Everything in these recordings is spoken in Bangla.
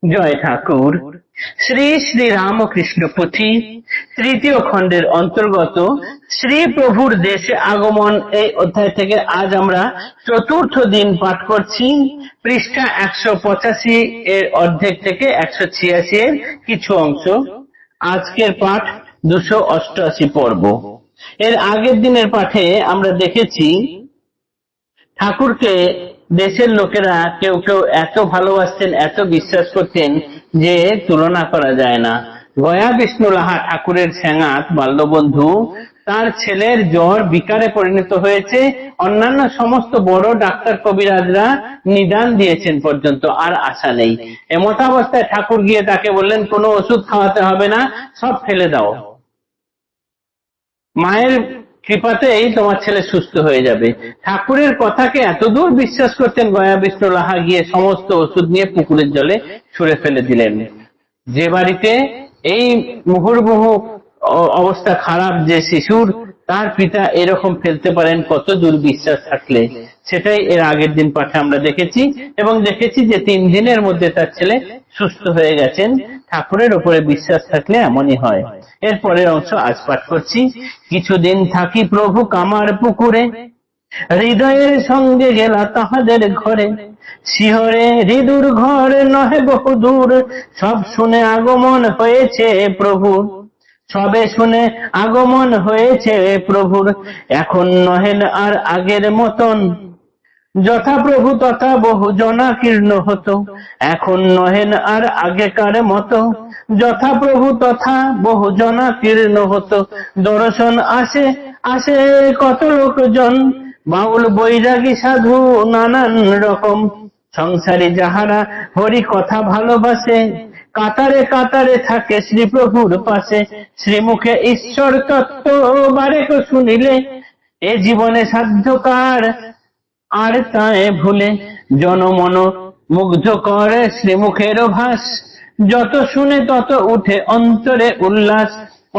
জয় ঠাকুর। শ্রী শ্রী রামকৃষ্ণ পুঁথি তৃতীয় খণ্ডের অন্তর্গত শ্রী প্রভুর দেশে আগমন এই অধ্যায় থেকে আজ আমরা চতুর্থ দিন পাঠ করছি। পৃষ্ঠা 185 এর অর্ধেক থেকে 186 এর কিছু অংশ। আজকের পাঠ 288 পর্ব। এর আগের দিনের পাঠে আমরা দেখেছি ঠাকুরকে দেশের লোকেরা কেউ কেউ এত ভালোবাসতেন, এত বিশ্বাস করতেন যে তুলনা করা যায় না। গয়া বিষ্ণু লাহা ঠাকুরের সেঙ্গাত বাল্যবন্ধু, তার ছেলের জ্বর বিকারে পরিণত হয়েছে, অন্যান্য সমস্ত বড় ডাক্তার কবিরাজরা নিদান দিয়েছেন পর্যন্ত আর আশা নেই। এমতাবস্থায় ঠাকুর গিয়ে তাকে বললেন কোনো ওষুধ খাওয়াতে হবে না, সব ফেলে দাও, মায়ের কৃপাতেই তোমার ছেলে সুস্থ হয়ে যাবে। ঠাকুরের কথাকে এতদূর বিশ্বাস করতেন গয়া বিষ্ণু লাহা গিয়ে সমস্ত ওষুধ নিয়ে পুকুরের জলে ছুঁড়ে ফেলে দিলেন। যে বাড়িতে এই মুহুর্মুহু অবস্থা খারাপ যে শিশুর, তার পিতা এরকম ফেলতে পারেন কত দূর বিশ্বাস থাকলে, সেটাই এর আগের দিন পাঠে আমরা দেখেছি। এবং দেখেছি যে 3 দিনের মধ্যে তার ছেলে সুস্থ হয়ে গেছেন। ঠাকুরের উপরে বিশ্বাস থাকলে এমনই হয়। এরপরের অংশ আজ পাঠ করছি। কিছুদিন থাকি প্রভু কামার পুকুরে, হৃদয়ের সঙ্গে গেলা তাহাদের ঘরে, শিহরে হৃদুর ঘর নহে বহু দূর, সব শুনে আগমন হয়েছে প্রভুর, সবে শুনে আগমন হয়েছে প্রভুর, এখন নহেন আর আগের মতন, যথা প্রভু তথা বহু জনাকীর্ণ হতো, এখন নহেন আর আগেকার মতো, যথা প্রভু তথা বহু জনাকীর্ণ হতো, দর্শন আসে আসে কত লোকজন, বাউল বৈরাগী সাধু নানান রকম, সংসারী যাহারা হরি কথা ভালোবাসে, কাতারে কাতারে থাকে শ্রী প্রভুর পাশে, শ্রীমুখে ঈশ্বর তত্ত্ব বারেক শুনিলে, এ জীবনে সাধ্যকার আর তায়ে ভুলে, জনমন মুগ্ধ করে শ্রীমুখের ভাস, যত শুনে তত উঠে অন্তরে উল্লাস,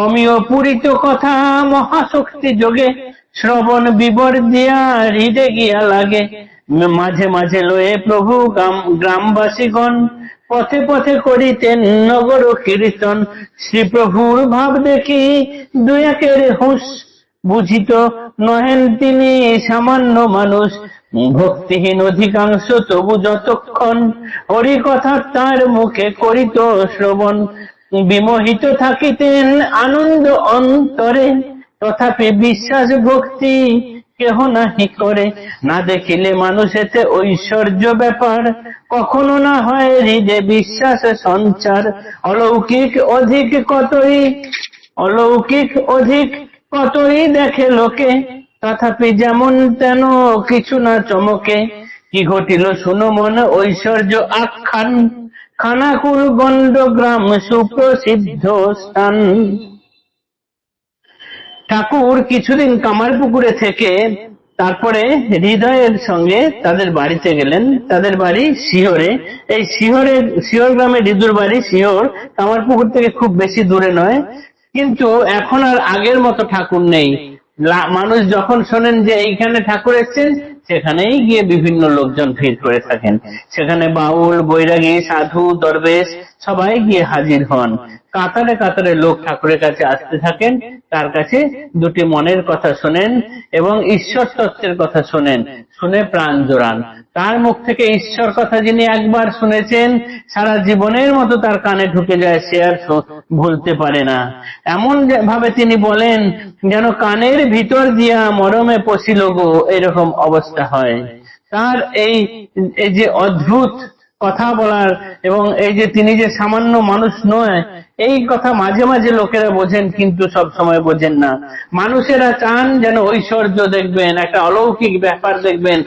অমিয় পুরিত কথা মহাশক্তি যোগে, শ্রবণ বিবর দিয়া হৃদে গিয়া লাগে, মাঝে মাঝে লয়ে প্রভু গ্রামবাসীগণ, পথে পথে করিতেন নগর কীর্তন, শ্রী প্রভুর ভাব দেখি দুই একের হুঁশ, বুঝিত নহেন তিনি সামান্য মানুষ, ভক্তিহীন অধিকাংশ তবু যতক্ষণ হরি কথা তার মুখে করিত শ্রবণ, বিমোহিত থাকিতেন আনন্দ অন্তরে, তথাপি বিশ্বাস ভক্তি কেহ নাহি করে, না দেখিলে মানুষেতে ঐশ্বর্য ব্যাপার, কখনো না হয় হৃদে বিশ্বাস সঞ্চার, অলৌকিক অধিক কতই দেখে লোকে, তথাপি যেমন তেন কিছু না চমকে, কি ঘটিল শুনো মনে ঐশ্বর্য আখ্যান, খানাকুল গণ্ডগ্রাম সুপ্রসিদ্ধ স্থান। ঠাকুর কিছুদিন কামারপুকুরে থেকে তারপরে হৃদয়ের সঙ্গে তাদের বাড়িতে গেলেন। তাদের বাড়ি শিহরে। এই শিহর গ্রামে হৃদুর বাড়ি। শিহর কামারপুকুর থেকে খুব বেশি দূরে নয়, কিন্তু এখন আর আগের মতো ঠাকুর নেই। মানুষ যখন শোনেন যে এইখানে ঠাকুর এসেছেন, সেখানেই গিয়ে বিভিন্ন লোকজন ভিড় করে থাকেন। সেখানে বাউল বৈরাগী সাধু দরবেশ সবাই গিয়ে হাজির হন। কাতারে কাতারে লোক ঠাকুরের কাছে আসতে থাকেন, তার কাছে দুটি মনের কথা শোনেন এবং ঈশ্বর তত্ত্বের কথা শোনেন, শুনে প্রাণ জোড়ান। তার মুখ থেকে ঈশ্বর কথা যিনি একবার শুনেছেন, সারা জীবনের মতো তার কানে ঢুকে যায়, সে আর ভুলতে পারে না। এমন ভাবে তিনি বলেন যেন কানের ভিতর দিয়া মরমে পশিল গো, এরকম অবস্থা হয় তার। এই যে অদ্ভুত কথা বলার এবং এই যে তিনি যে সামান্য মানুষ নয়, এই কথা মাঝে মাঝে লোকেরা বোঝেন, কিন্তু সব সময় বোঝেন না। মানুষেরা চান যেন ঐশ্বর্য দেখবেন, একটা অলৌকিক ব্যাপার দেখবেন,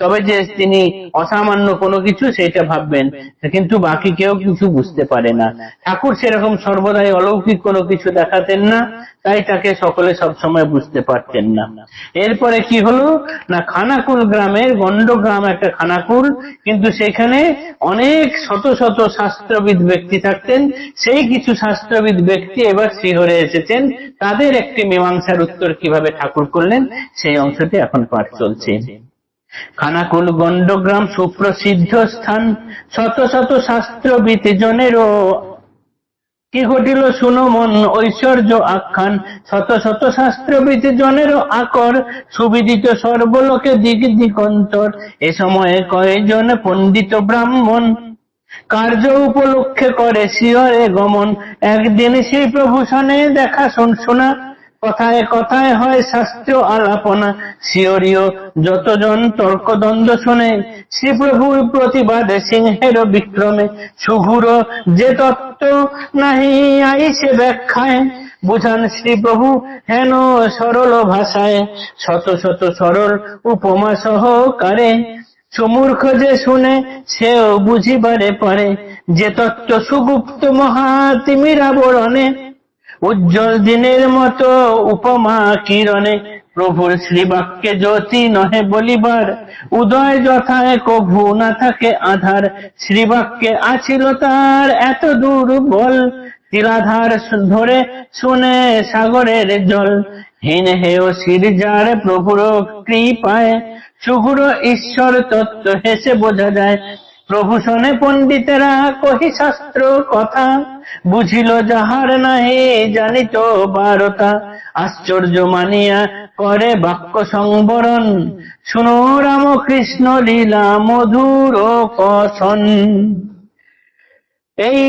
তবে যে তিনি অসামান্য কোনো কিছু সেটা ভাববেন, কিন্তু বাকি কেউ কিছু বুঝতে পারে না। ঠাকুর সেরকম সর্বদাই অলৌকিক কোনো কিছু দেখাতেন না, তাই তাকে সকলে সব সময় বুঝতে পারতেন না। এরপরে কি হলো না, খানাকুল গ্রামের গণ্ডগ্রাম একটা খানাকুল, কিন্তু সেখানে অনেক শত শত শাস্ত্রবিদ ব্যক্তি থাকতেন। সেই কিছু শাস্ত্রবিদ ব্যক্তি এবার শিহরে এসেছেন, তাদের একটি মীমাংসার উত্তর কিভাবে ঠাকুর করলেন সেই অংশটি এখন পাঠ চলছে। খানাকুল গণ্ডগ্রাম সুপ্রসিদ্ধ স্থান, শত শত শাস্ত্রবিদ জনেরও কি ঘটিল শুনো মন ঐশ্বর্য আখ্যান। শত শত শাস্ত্রবিদ জনেরও আকর, সুবিদিত সর্বলোকে দিক দিগন্তর। এ সময়ে কয়জন পণ্ডিত ব্রাহ্মণ, কার্য উপলক্ষে করে শিয়রে গমন। একদিন শ্রী প্রভু সনে দেখা শোনা, কথায় কথায় হয় শাস্ত্র আলাপনা। শিয়রীয় যতজন তর্কদ্বন্দ্ব শোনে, শ্রীপ্রভুর প্রতিবাদে সিংহের বিক্রমে। সুঘুর যে তত্ত্ব নাহি আইসে ব্যাখ্যায়, বুঝান শ্রীপ্রভু হেন সরল ভাষায়। শত শত সরল উপমা সহকারে, সুমূর্খ যে শুনে সেও বুঝিবারে পারে। যে তত্ত্ব সুগুপ্ত মহাতিমির আবরণে, উজ্জ্বল দিনের মতো উপমা কিরণে। প্রভুর শ্রীবাক্যে জ্যোতি নহে বলিবার, উদয় যথায় কভু না থাকে আধার। শ্রীবাক্যে আছিল তার এত দুর্বল, তিলাধার ধরে শুনে সাগরের জল। হীন হেয় শির যার প্রভুর কৃপায়, সুগুর ঈশ্বর তত্ত্ব হেসে বোঝা যায়। প্রভু শোনে পণ্ডিতেরা কহি শাস্ত্র কথা, বুঝিল যাহার নাহি জানিত বারতা। আশ্চর্য মানিয়া করে বাক্য সংবরণ, শুনো রামকৃষ্ণ লীলা মধুর কথন। এই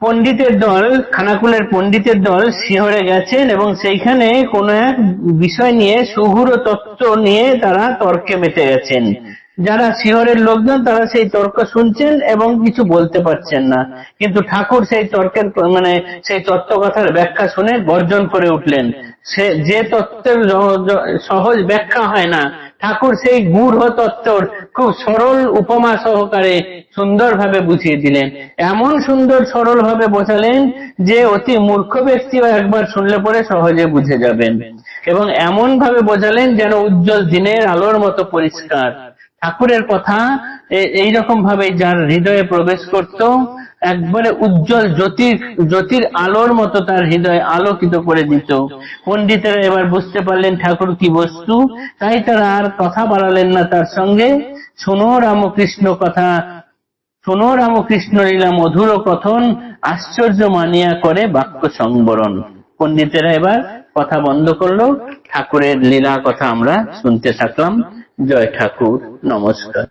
পণ্ডিতের দল, খানাকুলের পণ্ডিতের দল শিহরে গেছেন এবং সেইখানে কোন এক বিষয় নিয়ে, সুঘুর তত্ত্ব নিয়ে তারা তর্কে মেতে গেছেন। যারা শিহরের লোকজন তারা সেই তর্ক শুনছেন এবং কিছু বলতে পারছেন না, কিন্তু ঠাকুর সেই তর্কের সেই তত্ত্ব কথার ব্যাখ্যা শুনে গর্জন করে উঠলেন। সে যে তত্ত্বের সহজ ব্যাখ্যা হয় না, ঠাকুর সেই গূঢ় তত্ত্বর খুব সরল উপমা সহকারে সুন্দরভাবে বুঝিয়ে দিলেন। এমন সুন্দর সরল ভাবে বোঝালেন যে অতি মূর্খ ব্যক্তিও একবার শুনলে পরে সহজে বুঝে যাবেন, এবং এমন ভাবে বোঝালেন যেন উজ্জ্বল দিনের আলোর মতো পরিষ্কার। ঠাকুরের কথা এইরকম ভাবে যার হৃদয়ে প্রবেশ করত, একবারে উজ্জ্বল জ্যোতির আলোর মতো তার হৃদয় আলোকিত করে দিত। পণ্ডিতেরা এবার বুঝতে পারলেন ঠাকুর কি বস্তু, তাই তারা আর কথা বাড়ালেন না তার সঙ্গে। শোনো রামকৃষ্ণ কথা, শোনো রামকৃষ্ণ লীলা মধুর কথন, আশ্চর্য মানিয়া করে বাক্য সংবরণ। পণ্ডিতেরা এবার কথা বন্ধ করলো, ঠাকুরের লীলা কথা আমরা শুনতে থাকলাম। জয় ঠাকুর, নমস্কার।